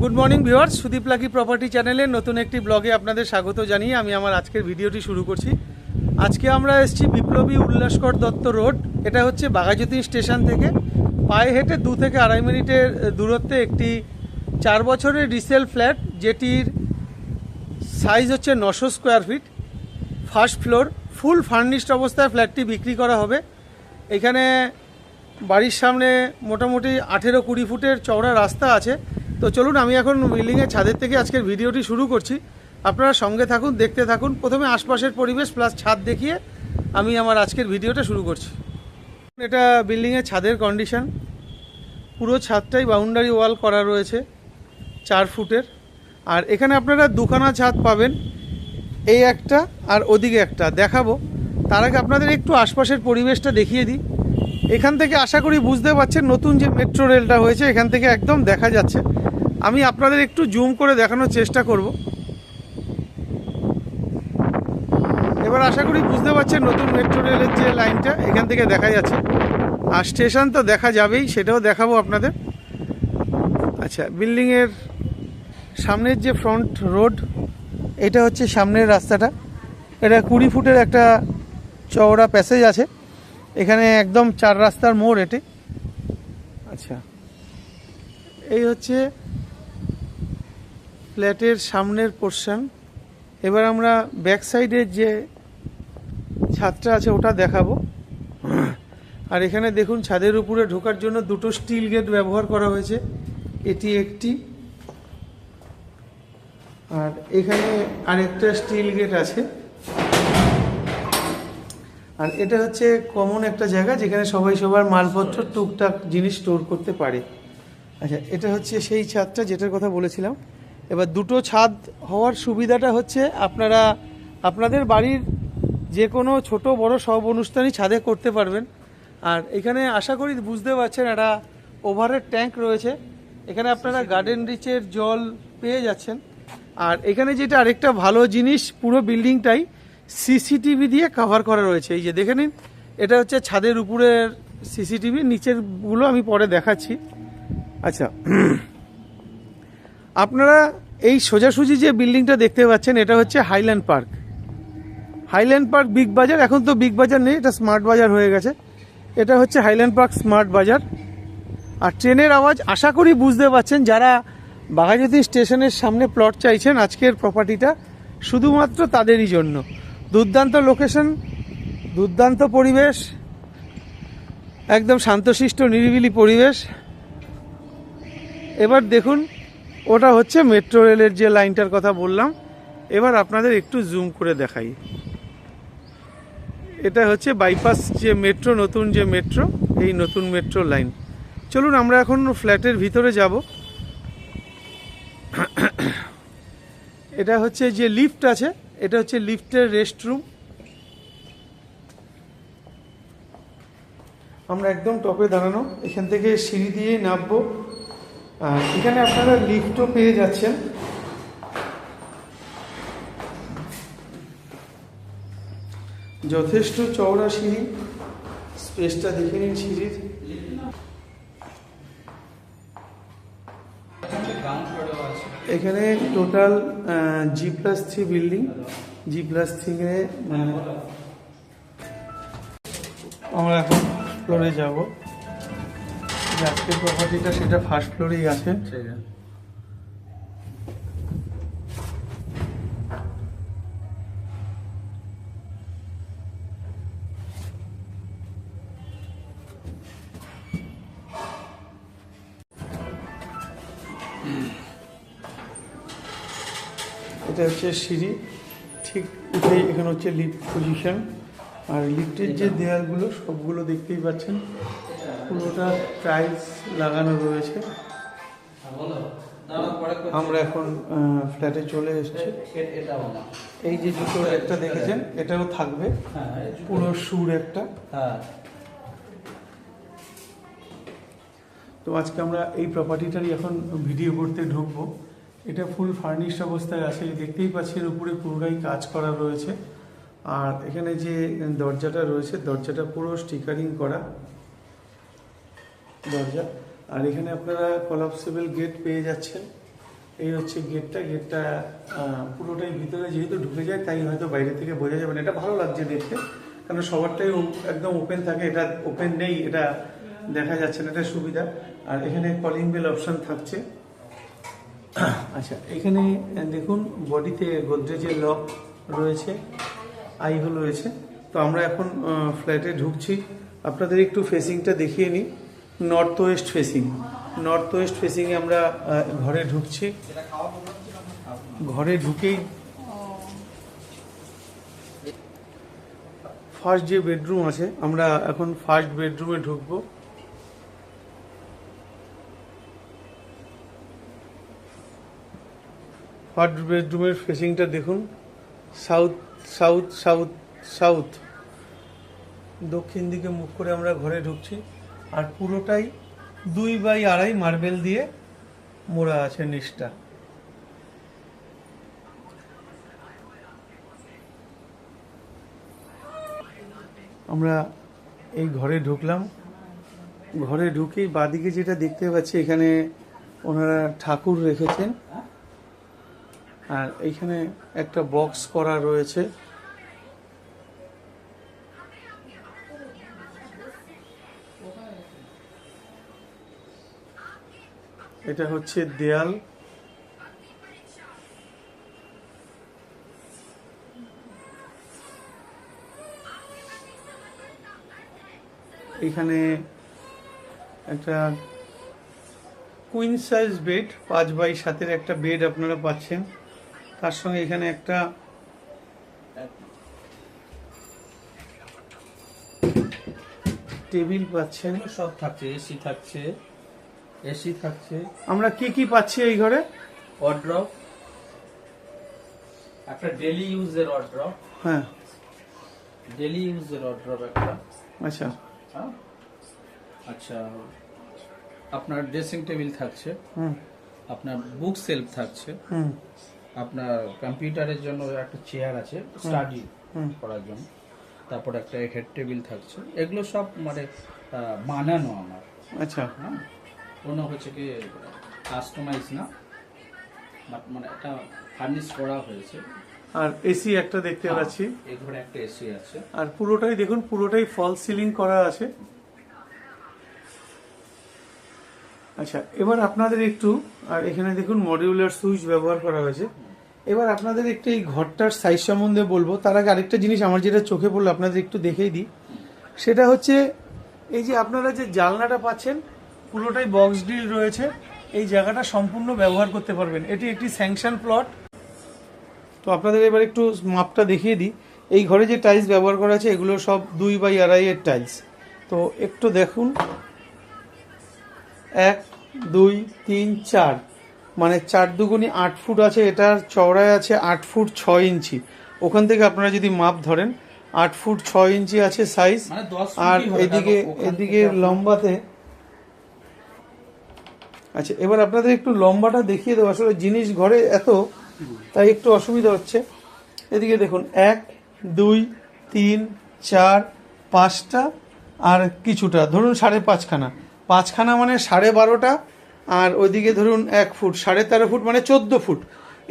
Good morning viewers, Sudip lucky property চ্যানেলের নতুন একটি ব্লগে আপনাদের স্বাগত জানিয়ে আমি আমার আজকের ভিডিওটি শুরু করছি। আজকে আমরা এসেছি বিপ্লবী উল্লাসকর দত্ত রোড। এটা হচ্ছে বাঘাযতীন স্টেশন থেকে পায়ে হেঁটে 2 থেকে 2.5 মিনিটের দূরত্বে একটি 4 বছরের রিসেল ফ্ল্যাট, যেটির সাইজ হচ্ছে 900 স্কোয়ার ফিট, ফার্স্ট ফ্লোর, ফুল ফার্নিশড অবস্থায় ফ্ল্যাটটি বিক্রি করা হবে। এখানে বাড়ির সামনে মোটামুটি 18-20 ফুটের চওড়া রাস্তা আছে। তো চলুন, আমি এখন বিল্ডিংয়ের ছাদের থেকে আজকের ভিডিওটি শুরু করছি। আপনারা সঙ্গে থাকুন, দেখতে থাকুন। প্রথমে আশপাশের পরিবেশ প্লাস ছাদ দেখিয়ে আমি আমার আজকের ভিডিওটা শুরু করছি। এটা বিল্ডিংয়ের ছাদের কন্ডিশন। পুরো ছাদটাই বাউন্ডারি ওয়াল করা রয়েছে 4 ফুটের। আর এখানে আপনারা দুখানা ছাদ পাবেন, এই একটা আর ওদিকে একটা দেখাবো। তার আগে আপনাদের একটু আশপাশের পরিবেশটা দেখিয়ে দিই। এখান থেকে আশা করি বুঝতে পারছেন নতুন যে মেট্রো রেলটা হয়েছে এখান থেকে একদম দেখা যাচ্ছে। আমি আপনাদের একটু জুম করে দেখানোর চেষ্টা করব। এবার আশা করি বুঝতে পারছেন নতুন মেট্রো রেলের যে লাইনটা এখান থেকে দেখা যাচ্ছে। আর স্টেশন তো দেখা যাবেই, সেটাও দেখাবো আপনাদের। আচ্ছা, বিল্ডিংয়ের সামনের যে ফ্রন্ট রোড, এটা হচ্ছে সামনের রাস্তাটা। এটা 20 ফুটের একটা চওড়া প্যাসেজ আছে। এখানে একদম 4 রাস্তার মোড় এটি। আচ্ছা, এই হচ্ছে ফ্ল্যাটের সামনের পোর্শন। এবার আমরা ব্যাক সাইডের যে ছাদটা আছে ওটা দেখাবো। আর এখানে দেখুন, ছাদের উপরে ঢোকার জন্য 2টো স্টিল গেট ব্যবহার করা হয়েছে। এটি একটি, আর এখানে আরেকটা স্টিল গেট আছে। আর এটা হচ্ছে কমন একটা জায়গা যেখানে সবাই সবার মালপত্র টুকটাক জিনিস স্টোর করতে পারে। আচ্ছা, এটা হচ্ছে সেই ছাদটা যেটার কথা বলেছিলাম। এবার 2টো ছাদ হওয়ার সুবিধাটা হচ্ছে আপনারা আপনাদের বাড়ির যে কোনো ছোট বড় সব অনুষ্ঠানই ছাদে করতে পারবেন। আর এখানে আশা করি বুঝতে পারছেন একটা ওভারের ট্যাঙ্ক রয়েছে। এখানে আপনারা গার্ডেন রিচের জল পেয়ে যাচ্ছেন। আর এখানে যেটা আরেকটা ভালো জিনিস, পুরো বিল্ডিংটাই সিসিটিভি দিয়ে কভার করা রয়েছে। এই যে দেখে নিন, এটা হচ্ছে ছাদের উপরের সিসিটিভি, নিচের গুলো আমি পরে দেখাচ্ছি। আচ্ছা, আপনারা এই সোজাসুজি যে বিল্ডিংটা দেখতে পাচ্ছেন এটা হচ্ছে highland park. Highland park big বাজার, এখন তো বিগ বাজার নেই, এটা স্মার্ট বাজার হয়ে গেছে। এটা হচ্ছে হাইল্যান্ড পার্ক স্মার্ট বাজার। আর ট্রেনের আওয়াজ আশা করি বুঝতে পারছেন। যারা বাঘাযতীন স্টেশনের সামনে প্লট চাইছেন, আজকের প্রপার্টিটা শুধুমাত্র তাদেরই জন্য। দুর্দান্ত লোকেশন, দুর্দান্ত পরিবেশ, একদম শান্তশিষ্ট নিরিবিলি পরিবেশ। এবার দেখুন, ওটা হচ্ছে মেট্রো রেলের যে লাইনটার কথা বললাম। এবার আপনাদের একটু জুম করে দেখাই। এটা হচ্ছে বাইপাস যে মেট্রো, নতুন যে মেট্রো, এই নতুন মেট্রো লাইন। চলুন আমরা এখন ফ্ল্যাটের ভিতরে যাব। এটা হচ্ছে যে লিফট আছে, এটা হচ্ছে লিফটের রেস্টরুম। আমরা একদম টপে দাঁড়ানো, এখান থেকে সিঁড়ি দিয়ে নামবো। আর এখানে আপনারা লিফটও পেয়ে যাচ্ছেন। যথেষ্ট চওড়া সিঁড়ি, স্পেসটা দেখে নিন সিঁড়ির। এখানে টোটাল G+3 বিল্ডিং। G+3 আমরা এখন ফ্লোরে যাব। আজকের প্রপার্টিটা সেটা ফার্স্ট ফ্লোরেই আছে। এটা হচ্ছে সিঁড়ি, ঠিক উঠেই এখানে হচ্ছে লিফট পজিশন। আর লিফটের যে দেয়ালগুলো সবগুলো দেখতেই পাচ্ছেন, পুরোটা টাইলস লাগানো রয়েছে। আমরা এখন ফ্ল্যাটে চলে এসেছি। এই যে জুতো একটা দেখেছেন, এটাও থাকবে, পুরো সুর একটা। তো আজকে আমরা এই প্রপার্টিটারই এখন ভিডিও করতে ঢুকবো। এটা ফুল ফার্নিশড অবস্থায় আছে, দেখতেই পাচ্ছেন উপরে পুরোটাই কাজ করা রয়েছে। আর এখানে যে দরজাটা রয়েছে, দরজাটা পুরো স্টিকারিং করা দরজা। আর এখানে আপনারা কলাপসেবল গেট পেয়ে যাচ্ছেন। এই হচ্ছে গেটটা। গেটটা পুরোটাই ভিতরে যেহেতু ঢুকে যায় তাই হয়তো বাইরে থেকে বোঝা যাবে না। এটা ভালো লাগছে দেখতে, কারণ সবারটাই একদম ওপেন থাকে, এটা ওপেন নেই, এটা দেখা যাচ্ছে না, এটা সুবিধা। আর এখানে কলিং বেল অপশন থাকছে। আচ্ছা, এখানে দেখুন বডিতে গোদরেজের লক রয়েছে, আই হোল রয়েছে। তো আমরা এখন ফ্ল্যাটে ঢুকছি, আপনাদের একটু ফেসিংটা দেখিয়ে নিই। North west facing, north west ফেসিংয়ে আমরা ঘরে ঢুকছি। ঘরে ঢুকেই ফার্স্ট যে বেডরুম আছে, আমরা এখন ফার্স্ট বেডরুমে ঢুকবো। ফার্স্ট বেডরুমের ফেসিংটা দেখুন, সাউথ সাউথ সাউথ সাউথ, দক্ষিণ দিকে মুখ করে আমরা ঘরে ঢুকছি। আর পুরোটাই 2x2.5 মার্বেল দিয়ে মোড়া আছে নিচটা। আমরা এই ঘরে ঢুকলাম। ঘরে ঢুকেই বাদিকে যেটা দেখতে পাচ্ছি, এখানে ওনারা ঠাকুর রেখেছেন। আর এইখানে একটা বক্স করা রয়েছে। এটা হচ্ছে দেয়াল। এখানে একটা কুইন সাইজ বেড, 5x7 একটা বেড আপনারা পাচ্ছেন। তার সঙ্গে এখানে একটা টেবিল পাচ্ছেন। সব থাকছে, এসি থাকছে, এসি থাকছে। আমরা কি কি পাচ্ছি এই ঘরে? ওয়ার্ড্রপ, একটা ডেলি ইউজের ওয়ার্ড্রপ। হ্যাঁ, ডেলি ইউজের ওয়ার্ড্রপ একটা। আচ্ছা হ্যাঁ, আচ্ছা, আপনার ড্রেসিং টেবিল থাকছে, হুম আপনার বুক সেলফ থাকছে, হুম আপনার কম্পিউটারের জন্য একটা চেয়ার আছে স্টাডি করার জন্য, তারপর একটা হেড টেবিল থাকছে। এগুলো সব মানে বানানো আমার। আচ্ছা, হ্যাঁ, কোনো হচ্ছে কি কাস্টমাইজ না, বাট মানে একটা ফার্নিশ করা হয়েছে। আর এসি একটা দেখতে পাচ্ছি। এই ঘরে একটা এসি আছে। আর পুরোটাই দেখুন, পুরোটাই ফল সিলিং করা আছে। আচ্ছা, এবার আপনাদের একটু, আর এখানে দেখুন মডিউলার সুইচ ব্যবহার করা হয়েছে। এবার আপনাদের একটু এই ঘরটার সাইজ সম্বন্ধে বলবো। তার আগে আরেকটা জিনিস আমার যেটা চোখে পড়লো আপনাদের একটু দেখেই দিই। সেটা হচ্ছে এই যে আপনারা যে জানলাটা পাচ্ছেন, পুরোটাই বক্স ডিল রয়েছে। এই জায়গাটা সম্পূর্ণ ব্যবহার করতে পারবেন। এটি একটি স্যাংশন প্লট। তো আপনাদের এবার একটু মাপটা দেখিয়ে দিই। এই ঘরে যে টাইলস ব্যবহার করা আছে, এগুলো সব 2x2.5 এর টাইলস। তো একটু দেখুন, 1 2 3 4, মানে 4 দুগুণি 8 ফুট আছে। এটার চওড়ায় আছে 8 ফুট 6 ইঞ্চি। ওখান থেকে আপনারা যদি মাপ ধরেন, 8 ফুট 6 ইঞ্চি আছে সাইজ। মানে 10 আর ফুটই হবে, এদিকে লম্বাতে, আচ্ছা এবার আপনাদের একটু লম্বাটা দেখিয়ে দেবো। আসলে জিনিস ঘরে এত, তাই একটু অসুবিধা হচ্ছে। এদিকে দেখুন, 1 2 3 4 5টা আর কিছুটা, ধরুন 5.5খানা। 5খানা মানে 12.5টা। আর ওইদিকে ধরুন 1 ফুট, 13.5 ফুট, মানে 14 ফুট।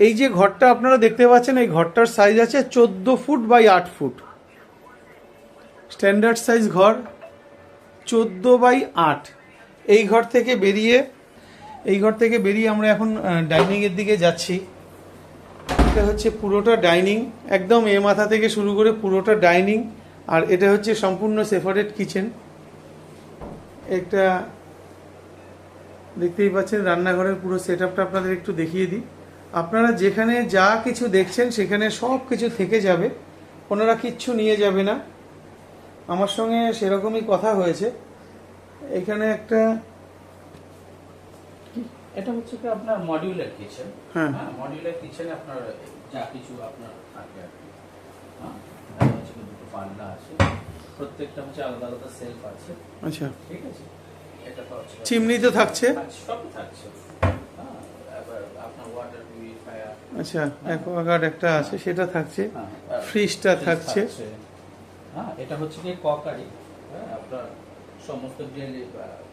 এই যে ঘরটা আপনারা দেখতে পাচ্ছেন, এই ঘরটার সাইজ আছে 14 foot by 8 foot. Standard size ঘর, 14x8। এই ঘর থেকে বেরিয়ে আমরা এখন ডাইনিংয়ের দিকে যাচ্ছি। এটা হচ্ছে পুরোটা ডাইনিং, একদম এ মাথা থেকে শুরু করে পুরোটা ডাইনিং। আর এটা হচ্ছে সম্পূর্ণ সেপারেট কিচেন। একটা দেখতেই পাচ্ছেন রান্নাঘরের পুরো সেট আপটা আপনাদের একটু দেখিয়ে দিই। আপনারা যেখানে যা কিছু দেখছেন সেখানে সব কিছু থেকে যাবে, ওনারা কিচ্ছু নিয়ে যাবে না। আমার সঙ্গে সেরকমই কথা হয়েছে। এখানে একটা, এটা হচ্ছে কি আপনার মডিউলার কিচেন। হ্যাঁ, মডিউলার কিচেনে আপনার যা কিছু আপনার থাকে আর কি। হ্যাঁ, এটা হচ্ছে কি দুটো পাল্লা আছে, প্রত্যেকটা হচ্ছে আলাদা আলাদা সেলফ আছে। আচ্ছা, ঠিক আছে, এটা তো হচ্ছে চিমনি তো থাকছে। সব থাকছে। হ্যাঁ, এবার আপনার ওয়াটার পিউরিফায়ার, আচ্ছা, অ্যাকোয়াগার্ড একটা আছে, সেটা থাকছে। হ্যাঁ, ফ্রিজটা থাকছে। হ্যাঁ, এটা হচ্ছে কি ককারি। হ্যাঁ, আপনার সমস্ত ডেলি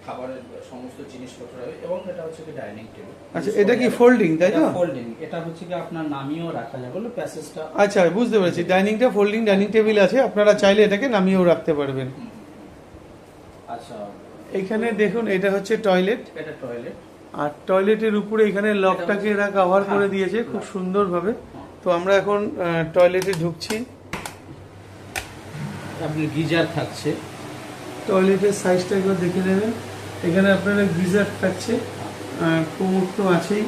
খাবারের সমস্ত জিনিসপত্র হবে, এবং এটা হচ্ছে কি ডাইনিং টেবিল। আচ্ছা, এটা কি ফোল্ডিং, তাই তো? ফোল্ডিং, এটা হচ্ছে কি আপনার নামিয়েও রাখা যাবে, বলে প্যাসেজটা। আচ্ছা, বুঝতে পেরেছি। ডাইনিংটা ফোল্ডিং ডাইনিং টেবিল আছে, আপনারা চাইলে এটাকে নামিয়েও রাখতে পারবেন। আচ্ছা, এখানে দেখুন, এটা হচ্ছে টয়লেট। এটা টয়লেট, আর টয়লেটের উপরে এখানে লকটাকে এরা কভার করে দিয়েছে খুব সুন্দরভাবে। তো আমরা এখন টয়লেটে ঢুকছি। আপনার গিজার থাকছে, টয়লেটের সাইজটা একবার দেখে নেবেন। এখানে আপনারা গিজার থাকছে, কোমর তো আছেই।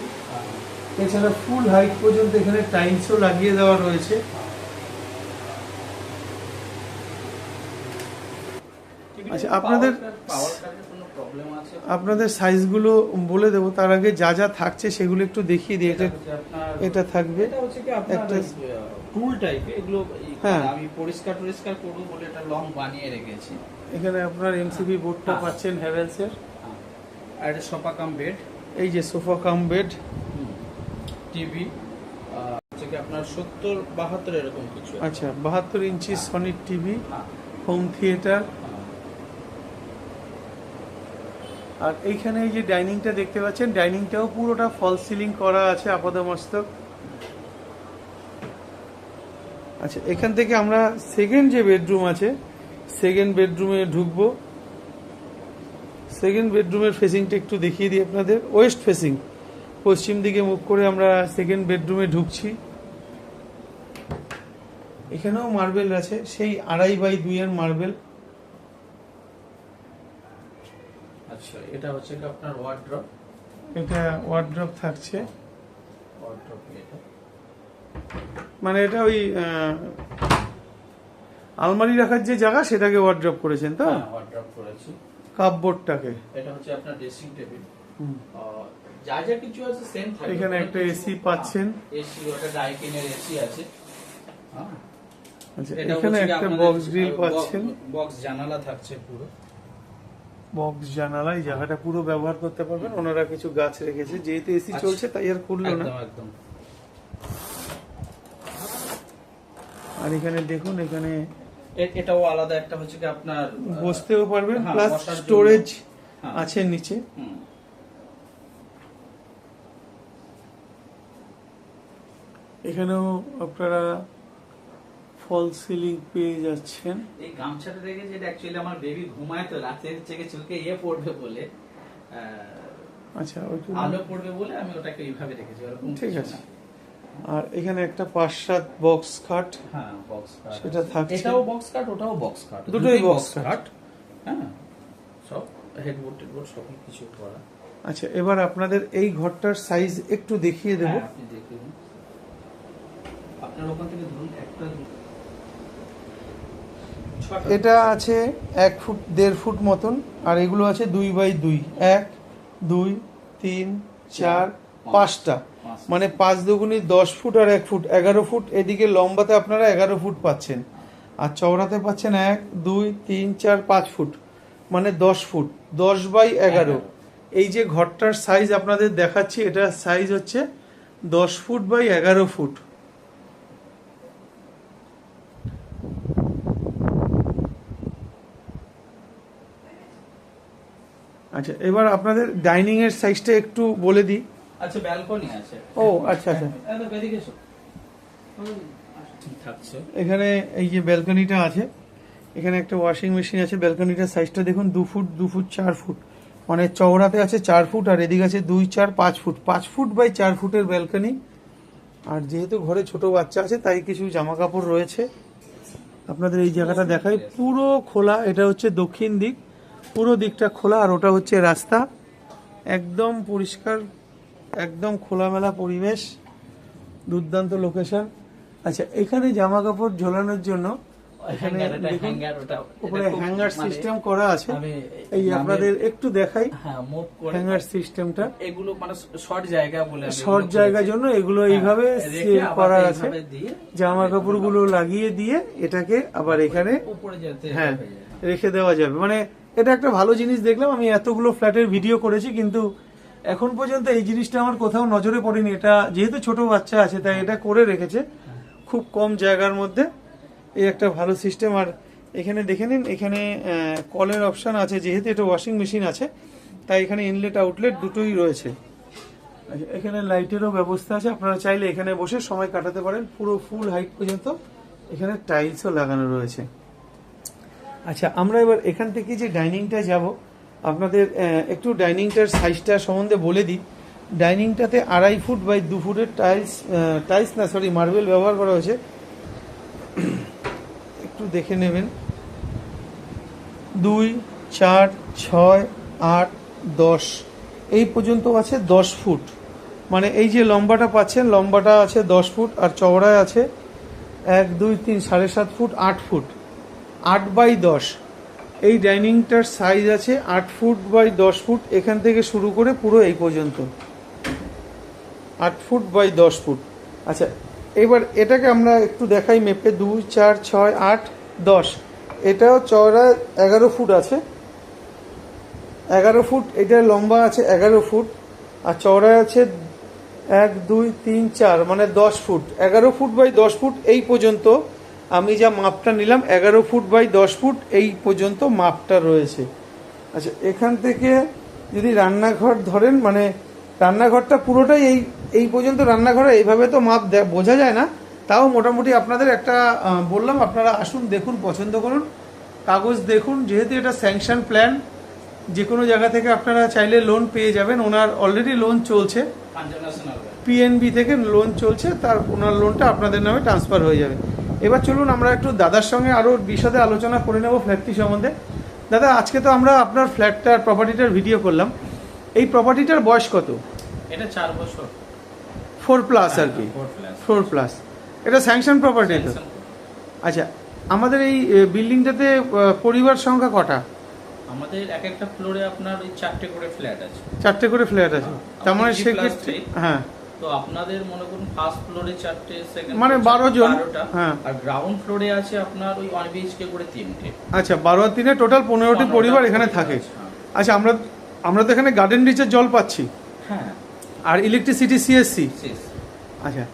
এছাড়া ফুল হাইট পর্যন্ত এখানে টাইলসও লাগিয়ে দেওয়া রয়েছে। আচ্ছা, আপনাদের সাইজগুলো বলে দেবো, তার আগে যা যা থাকছে সেগুলো একটু দেখিয়ে দিই। এটা থাকবে একটা টুল টাইপ, এগুলো হ্যাঁ আমি পরিষ্কার করব বলে এটা লং বানিয়ে রেখেছি। এখানে আপনার এমসিবি বোর্ডটা পাচ্ছেন হ্যাভেলসের। আর এটা সোফা কাম বেড, এই যে সোফা কাম বেড। টিভি হচ্ছে কি আপনার 70-72 এরকম কিছু। আচ্ছা, 72 ইঞ্চি সনিক টিভি, হোম থিয়েটার। আর এইখানে এই যে ডাইনিংটা দেখতে পাচ্ছেন, ডাইনিংটাও পুরোটা ফল সিলিং করা আছে আপাদমস্তক। আচ্ছা, এখান থেকে আমরা সেকেন্ড যে বেডরুম আছে, সেকেন্ড বেডরুমে ঢুকবো। সেকেন্ড বেডরুমের ফেসিংটা একটু দেখিয়ে দিই আপনাদের। ওয়েস্ট ফেসিং, পশ্চিম দিকে মুখ করে আমরা সেকেন্ড বেডরুমে ঢুকছি। এখানেও মার্বেল আছে, সেই 2.5x2 এর মার্বেল। আচ্ছা, এটা হচ্ছে কি আপনার ওয়ার্ড্রপ। এটা ওয়ার্ড্রপ থাকছে, ওয়ার্ড্রপ এটা মানে এটা ওই আলমারি রাখার যে জায়গা সেটাকে ওয়ার্ড্রপ করেছেন তো? হ্যাঁ, ওয়ার্ড্রপ করেছি। কাপবোর্ডটাকে। এটা হচ্ছে আপনার ড্রেসিং টেবিল। যা যা কিছু আছে সেম থাকবে। এখানে একটা এসি পাচ্ছেন। এসি, ওটা ডাইকিনের এসি আছে। আচ্ছা, এখানে একটা বক্স গ্রিল পাচ্ছেন। বক্স জানালা থাকছে পুরো। বক্স জানালা, এই জায়গাটা পুরো ব্যবহার করতে পারবেন। ওনারা কিছু গাছ রেখেছে, যেহেতু এসি চলছে তাই আর খুললো না। একদম। আর এখানে দেখুন, এখানে এটাও আলাদা একটা হচ্ছে কি আপনার বসতেও পারবেন, প্লাস স্টোরেজ আছে নিচে। এখানেও আপনারা ফল সিলিং পেয়ে যাচ্ছেন। এই গামছাটা দেখে যেটা অ্যাকচুয়ালি আমার বেবি ঘুমায়, তো রাতে থেকে চুলকে পড়বে বলে, আচ্ছা, আলো পড়বে বলে আমি ওটাকে এইভাবে রেখেছি। ঠিক আছে। আর এখানে একটা 5-7 বক্স খাট, হ্যাঁ বক্স খাট সেটা থাকছে। এটাও বক্স খাট, ওটাও বক্স খাট, দুটোই বক্স খাট। হ্যাঁ, সব হেডবোর্ড সব কিছু করা। আচ্ছা, এবার আপনাদের এই ঘরটার সাইজ একটু দেখিয়ে দেব। আপনি দেখুন, আপনার ওখান থেকে ধরুন একটা এটা আছে 1 ফুট 1.5 ফুট মতন, আর এগুলো আছে 2x2, 1 2 3 4 5টা, মানে 5 দুগুণী 10 ফুট আর 1 ফুট 11 ফুট। এদিকে লম্বাতে আপনারা 11 ফুট পাচ্ছেন, আর চওড়াতে পাচ্ছেন 1 2 3 4 5 ফুট, মানে 10 ফুট। 10x11। এই যে ঘরটার সাইজ আপনাদের দেখাচ্ছি, এটার সাইজ হচ্ছে 10 ফুট বাই 11 ফুট। আচ্ছা, এবার আপনাদের ডাইনিং এর সাইজটা একটু বলে দিই। আচ্ছা, ব্যালকনি আছে। ও আচ্ছা আচ্ছা, এদিকে এসো। থাকছে এখানে এই যে ব্যালকনিটা আছে, এখানে একটা ওয়াশিং মেশিন আছে। ব্যালকনিটার সাইজটা দেখুন, 2 ফুট 2 ফুট 4 ফুট, মানে চওড়াতে আছে 4 ফুট, আর এদিকে আছে 2 4 5 ফুট। 5 ফুট বাই 4 ফুটের ব্যালকনি। আর যেহেতু ঘরে ছোট বাচ্চা আছে, তাই কিছু জামা কাপড় রয়েছে। আপনাদের এই জায়গাটা দেখাই, পুরো খোলা। এটা হচ্ছে দক্ষিণ দিক, পুরো দিকটা খোলা, আর ওটা হচ্ছে রাস্তা। একদম পরিষ্কার, একদম খোলামেলা পরিবেশ, দুর্দান্ত লোকেশন। আচ্ছা, এখানে জামা কাপড় ঝোলানোর জন্য এখানে উপরে হ্যাঙ্গার সিস্টেম করা আছে। এই আপনাদের একটু দেখাই হ্যাঙ্গার সিস্টেমটা। এগুলো মানে শর্ট জায়গা বলে, শর্ট জায়গার জন্য এগুলো এইভাবে সেভ করা আছে। জামা কাপড়গুলো লাগিয়ে দিয়ে এটাকে আবার এখানে হ্যাঁ রেখে দেওয়া যাবে। মানে এটা একটা ভালো জিনিস দেখলাম। আমি এতগুলো ফ্ল্যাটের ভিডিও করেছি, কিন্তু এখন পর্যন্ত এই জিনিসটা আমার কোথাও নজরে পড়েনি। এটা যেহেতু ছোট বাচ্চা আছে, তাই এটা করে রেখেছে খুব কম জায়গার মধ্যে। এই একটা ভালো সিস্টেম। আর এখানে দেখে নিন, এখানে কলের অপশান আছে, যেহেতু এটা ওয়াশিং মেশিন আছে তাই এখানে ইনলেট আউটলেট দুটোই রয়েছে। আচ্ছা, এখানে লাইটেরও ব্যবস্থা আছে, আপনারা চাইলে এখানে বসে সময় কাটাতে পারেন। পুরো ফুল হাইট পর্যন্ত এখানে টাইলসও লাগানো রয়েছে। আচ্ছা, আমরা এবার এখান থেকে যে ডাইনিংটা যাব আপনাদের একটু ডাইনিংটার সাইজটা সম্বন্ধে বলে দিই। ডাইনিংটাতে 2.5 ফুট বাই 2 ফুটের মার্বেল ব্যবহার করা হয়েছে। একটু দেখে নেবেন, 2, 4, 6, 8, 10 এই পর্যন্ত আছে 10 ফুট। মানে এই যে লম্বাটা পাচ্ছেন, লম্বাটা আছে 10 ফুট আর চওড়ায় আছে 1, 2, 3, 7.5 ফুট, 8 ফুট, 8 বাই 10। এই ডাইনিংটার সাইজ আছে 8 ফুট বাই 10 ফুট, এখান থেকে শুরু করে পুরো এই পর্যন্ত 8 ফুট বাই 10 ফুট। আচ্ছা, এবার এটাকে আমরা একটু দেখাই মেপে, 2, 4, 6, 8, 10। এটাও চওড়া 11 ফুট আছে, 11 ফুট। এটা লম্বা আছে 11 ফুট আর চওড়া আছে 1, 2, 3, 4 মানে 10 ফুট। 11 ফুট বাই 10 ফুট এই পর্যন্ত আমি যা মাপটা নিলাম, 11 ফুট বাই 10 ফুট এই পর্যন্ত মাপটা রয়েছে। আচ্ছা, এখান থেকে যদি রান্নাঘর ধরেন, মানে রান্নাঘরটা পুরোটাই এই পর্যন্ত রান্নাঘরে, এইভাবে তো মাপ বোঝা যায় না, তাও মোটামুটি আপনাদের একটা বললাম, আপনারা আসুন, দেখুন, পছন্দ করুন, কাগজ দেখুন। যেহেতু এটা স্যাংশন প্ল্যান, যে কোনো জায়গা থেকে আপনারা চাইলে লোন পেয়ে যাবেন। ওনার অলরেডি লোন চলছে, পিএনবি থেকে লোন চলছে, ওনার লোনটা আপনাদের নামে ট্রান্সফার হয়ে যাবে। এবার চলুন আমরা একটু দাদার সঙ্গে আরও বিশদে আলোচনা করে নেব ফ্ল্যাটটি সম্বন্ধে। দাদা, আজকে তো আমরা আপনার ফ্ল্যাটটার প্রপার্টিটার ভিডিও করলাম, এই প্রপার্টিটার বয়স কত? এটা 4 বছর, 4+ আর কি, 4+। এটা স্যাংশন প্রপার্টি তো? আচ্ছা, আমাদের এই বিল্ডিংটাতে পরিবার সংখ্যা কটা? আমাদের এক একটা ফ্লোরে আপনার ওই 4টে করে ফ্ল্যাট আছে। 4টে করে ফ্ল্যাট আছে, তার মানে সেক্ষেত্রে হ্যাঁ, তো আপনাদের মনে করুন ফার্স্ট ফ্লোরে 4টে, সেকেন্ড মানে 12 জন, হ্যাঁ, আর গ্রাউন্ড ফ্লোরে আছে আপনার ওই 1 বিএইচকে করে 3টে। আচ্ছা, 12 আর 3 টোটাল 15টি পরিবার এখানে থাকে। আচ্ছা, আমরা তো এখানে গার্ডেন রিচের জল পাচ্ছি, হ্যাঁ, আর ইলেকট্রিসিটি সিএসসি। আচ্ছা,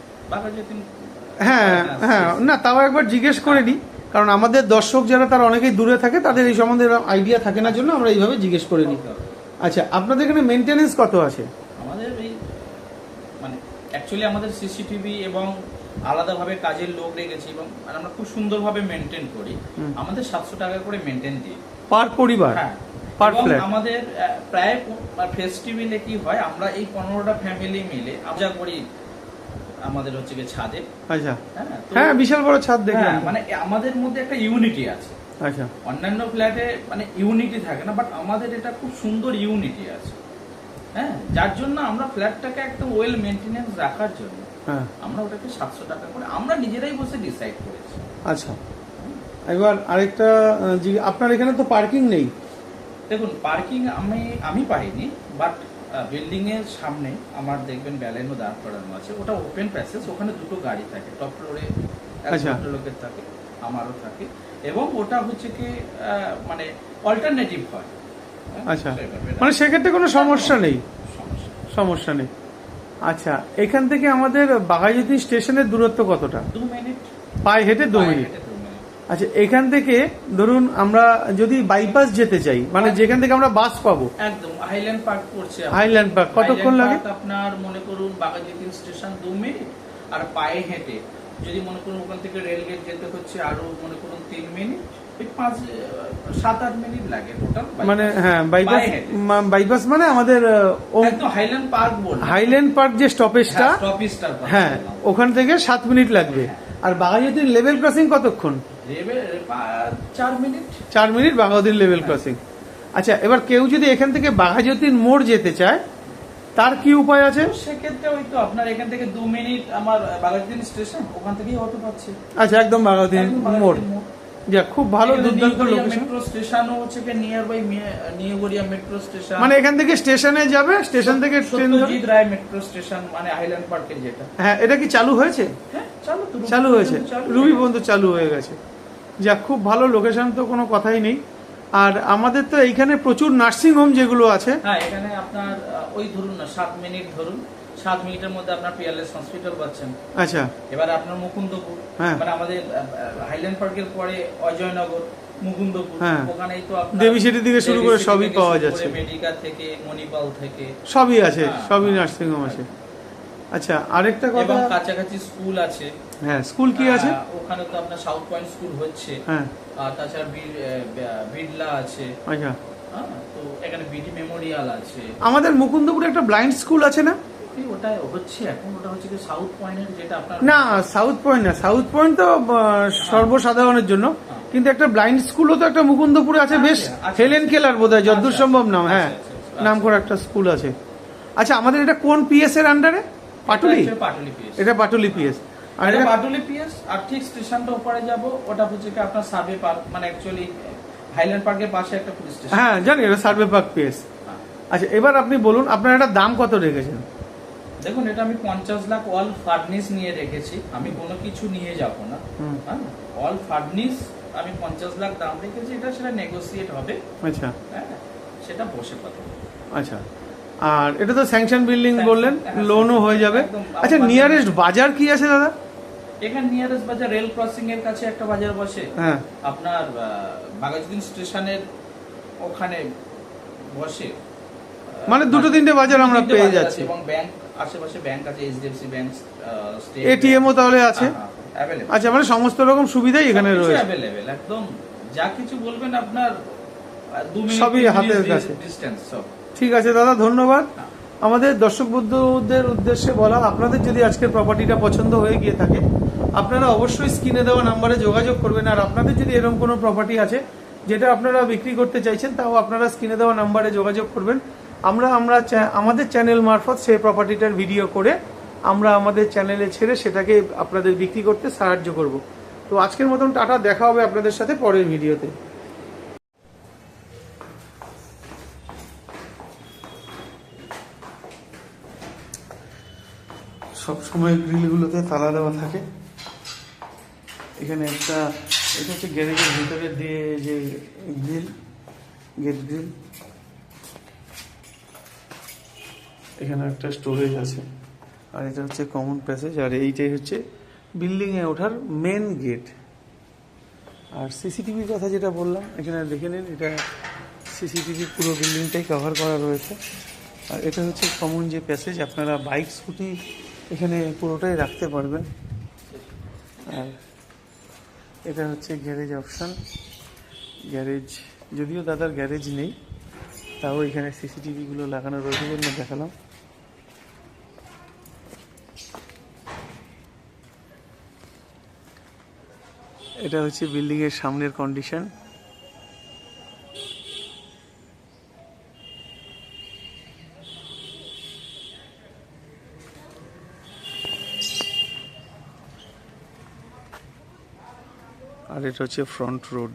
হ্যাঁ হ্যাঁ, না তাও একবার জিজ্ঞেস করে নিই, কারণ আমাদের দর্শক যারা তারা অনেকেই দূরে থাকে, তাদের এই সম্বন্ধে আইডিয়া থাকে না, জন্য আমরা এইভাবে জিজ্ঞেস করে নিই। আচ্ছা, আপনাদের এখানে মেনটেনেন্স কত আছে? আমাদের এই মানে অ্যাকচুয়ালি আমাদের সিসিটিভি এবং আলাদাভাবে কাজের লোক রেখেছি, এবং আমরা খুব সুন্দরভাবে মেনটেন করি। আমাদের 700 টাকা করে মেনটেন দিই পার পরিবার, হ্যাঁ, পার ফ্ল্যাট। আমাদের প্রায় ফেস্টিভ্যালে কি হয়, আমরা এই 15টা ফ্যামিলি মিলে আমরা করি আমাদের হচ্ছে কি ছাদে। আচ্ছা, হ্যাঁ, বিশাল বড় ছাদ দেখলাম। মানে আমাদের মধ্যে একটা ইউনিটি আছে। আচ্ছা, অন্যান্য ফ্ল্যাটে মানে ইউনিটি থাকে না, বাট আমাদের এটা খুব সুন্দর ইউনিটি আছে, হ্যাঁ, যার জন্য আমরা ফ্ল্যাটটাকে একদম ওয়েল মেইনটেনেন্স রাখার জন্য আমরা ওটাকে 700 টাকা করে আমরা নিজেরাই বসে ডিসাইড করেছি। আচ্ছা, এবার আরেকটা, আপনার এখানে তো পার্কিং নেই? দেখুন, পার্কিং আমি পাইনি, বাট বিল্ডিং এর সামনে আমার দেখবেন ব্যালেনো দাঁড় করানো আছে, ওটা ওপেন প্যাসেজ, ওখানে 2টো গাড়ি থাকে, টপ ফ্লোরে একটা লোকের থাকে, আমারও থাকে, এবং ওটা হচ্ছে কি মানে অল্টারনেটিভ হয়। আচ্ছা, মানে সেক্ষেত্রে কোনো সমস্যা নেই, সমস্যা নেই। আচ্ছা, এখান থেকে আমাদের বাঘাযতীন স্টেশনের দূরত্ব কতটা? 2 মিনিট পায়ে হেঁটে 2 মিনিট। আচ্ছা, এখান থেকে ধরুন আমরা যদি বাইপাস যেতে চাই, মানে যেখান থেকে আমরা বাস পাবো, একদম হাইল্যান্ড পার্ক পড়ছে। হাইল্যান্ড পার্ক কতক্ষণ লাগে? আপনার মনে করুন বাঘাযতীন স্টেশন 2 মিনিট, আর পায়ে হেঁটে যদি মনে করুন ওখান থেকে রেলগেট যেতে হচ্ছে আরো মনে করুন 3 মিনিট, 7-8 মিনিট লাগে টোটাল। মানে হ্যাঁ, বাইপাস মানে আমাদের একদম হাইল্যান্ড পার্ক বলে, হাইল্যান্ড পার্ক যে স্টপেজটা, হ্যাঁ, ওখান থেকে 7 মিনিট লাগবে। আর বাঘাযতীন লেভেল ক্রসিং কতক্ষণ? 4 মিনিট বাঘাযতীন লেভেল ক্রসিং। আচ্ছা, এবার কেউ যদি এখান থেকে বাঘাযতীন মোড় যেতে চায়, তার কি উপায় আছে? সেক্ষেত্রে ওই তো আপনার এখান থেকে 2 মিনিট আমার বাঘাযতীন স্টেশন, ওখান থেকেই অটো পাচ্ছে। আচ্ছা, একদম বাঘাযতীন মোড়, যা খুব ভালো, দুর্দান্ত লোকেশন। মেট্রো স্টেশনও হচ্ছে কি nearby New Garia metro station, মানে এখান থেকে স্টেশনে যাবে, স্টেশন থেকে ট্রেন ধরে সত্যজিৎ রায় মেট্রো স্টেশন, মানে হাইল্যান্ড পার্কের যেটা। হ্যাঁ, এটা কি চালু হয়েছে? হ্যাঁ, চালু হয়েছে, রুবি পর্যন্ত চালু হয়ে গেছে। যা খুব ভালো লোকেশন, তো কোনো কথাই নেই। আর আমাদের তো এইখানে প্রচুর নার্সিং হোম যেগুলো আছে, হ্যাঁ, এখানে আপনার ওই ধরুন না 7 মিনিট, ধরুন 7 মিনিটের মধ্যে আপনার পিয়ারলেস হসপিটাল পাচ্ছেন। আচ্ছা, এবার আপনার মুকুন্দপুর, মানে আমাদের হাইল্যান্ড পার্কের পরে অজয়নগর, মুকুন্দপুর, হ্যাঁ। ওখানেই তো আপনার দেবীসিটি থেকে শুরু করে দেবীসিটি সবই থেকে পাওয়া শুরু করে যাচ্ছে। মেডিকা থেকে, মণিপাল থেকে, সবই আছে, হ্যাঁ, সবই হ্যাঁ। নার্সিংহোম আছে। আচ্ছা, আরেকটা কথা, এবং কাছাকাছি স্কুল আছে। হ্যাঁ স্কুল কি আছে? ওখানে তো আপনার সাউথ পয়েন্ট স্কুল হচ্ছে, হ্যাঁ, আর তাছাড়া বিড়লা আছে, আচ্ছা। হ্যাঁ, তো এখানে বিডি মেমোরিয়াল আছে। আমাদের মুকুন্দপুরে একটা ব্লাইন্ড স্কুল আছে না? ওটা হচ্ছে এখন, ওটা হচ্ছে কি সাউথ পয়েন্টের যেটা আপনার না, সাউথ পয়েন্ট না, সাউথ পয়েন্ট তো সর্বসাধারণের জন্য, কিন্তু একটা ব্লাইন্ড স্কুলও তো একটা মুকুন্দপুরে আছে, বেশ আছে। হেলেন কেলার বোধহয়, যতদূর আচ্ছা, সম্ভব নাম, হ্যাঁ আচ্ছা। নাম করা একটা স্কুল আছে। আচ্ছা, আমাদের এটা কোন পিএস এর আন্ডারে? পাটুলি? পাটুলি পিএস। এটা পাটুলি পিএস। আর এটা এটা পাটুলি পিএস, আর ঠিক স্টেশনটা ওপরে যাব, ওটা হচ্ছে কি আপনার সার্ভে পার্ক, মানে অ্যাকচুয়ালি হাইল্যান্ড পার্কের পাশে একটা পুলিশ স্টেশন। হ্যাঁ জানি, এটা সার্ভে পার্ক পিএস। আচ্ছা, এবার আপনি বলুন আপনার এটা দাম কত রেখেছেন? দেখুন, এটা আমি 50 লাখ অল ফার্নিশ নিয়ে রেখেছি, আমি কোনো কিছু নিয়ে যাব না। হুম। হ্যাঁ, অল ফার্নিশ আমি 50 লাখ দাম রেখেছি, এটা সেটা নেগোসিয়েট হবে। আচ্ছা, হ্যাঁ, সেটা বসে কথা। আচ্ছা। আর এটা তো স্যাংশন বিল্ডিং Sanction, বললেন, হ্যাঁ, লোনও sanction, হয়ে যাবে। একদম। আচ্ছা, নিয়ারেস্ট বাজার কি আছে দাদা? এখানে নিয়ারেস্ট বাজার রেল ক্রসিং এর কাছে একটা বাজার বসে, হ্যাঁ, আপনার বাঘাযতীন স্টেশনের ওখানে বসে। মানে দুটো তিনটে বাজার আমরা তিনটে পেয়ে বাজার যাচ্ছি। আছে, এবং ব্যাংক আশেপাশে ব্যাংক আছে, এইচডিএফসি ব্যাংক, স্টেট এটিএমও তাহলে আছে? অ্যাভেলেবল। আচ্ছা, মানে সমস্ত রকম সুবিধাই এখানে রয়েছে। অ্যাভেলেবল, একদম যা কিছু বলবেন আপনার 2 মিনিট সবই হাতের কাছে। ডিসটেন্স সব। ঠিক আছে দাদা, ধন্যবাদ। আমাদের দর্শক বন্ধুদের উদ্দেশ্যে বলা, আপনাদের যদি আজকের প্রপার্টিটা পছন্দ হয়ে গিয়ে থাকে, আপনারা অবশ্যই স্ক্রিনে দেওয়া নাম্বারে যোগাযোগ করবেন। আর আপনাদের যদি এরকম কোনো প্রপার্টি আছে যেটা আপনারা বিক্রি করতে চাইছেন, তাও আপনারা স্ক্রিনে দেওয়া নাম্বারে যোগাযোগ করবেন। আমাদের চ্যানেল মারফত সেই প্রপার্টিটার ভিডিও করে আমরা আমাদের চ্যানেলে ছেড়ে সেটাকে আপনাদের বিক্রি করতে সাহায্য করব। তো আজকের মতন টাটা, দেখা হবে আপনাদের সাথে পরের ভিডিওতে। সব সময় গ্রিলগুলোতে তালা দেওয়া থাকে। এখানে একটা, এটা হচ্ছে গ্যারেজের ভিতরে দিয়ে যে গ্রিল, গেট গ্রিল। এখানে একটা স্টোরেজ আছে, আর এটা হচ্ছে কমন প্যাসেজ, আর এইটাই হচ্ছে বিল্ডিংয়ে ওঠার মেন গেট। আর সিসিটিভির কথা যেটা বললাম, এখানে দেখে নিন, এটা সিসিটিভি পুরো বিল্ডিংটাই কভার করা রয়েছে। আর এটা হচ্ছে কমন যে প্যাসেজ, আপনারা বাইক স্কুটি এখানে পুরোটাই রাখতে পারবেন। আর এটা হচ্ছে গ্যারেজ অপশান। গ্যারেজ, যদিও দাদার গ্যারেজ নেই, তাও এখানে সিসিটিভিগুলো লাগানো রয়েছে জন্য দেখালাম। এটা হচ্ছে বিল্ডিংয়ের সামনের কন্ডিশন। আর এটা হচ্ছে ফ্রন্ট রোড।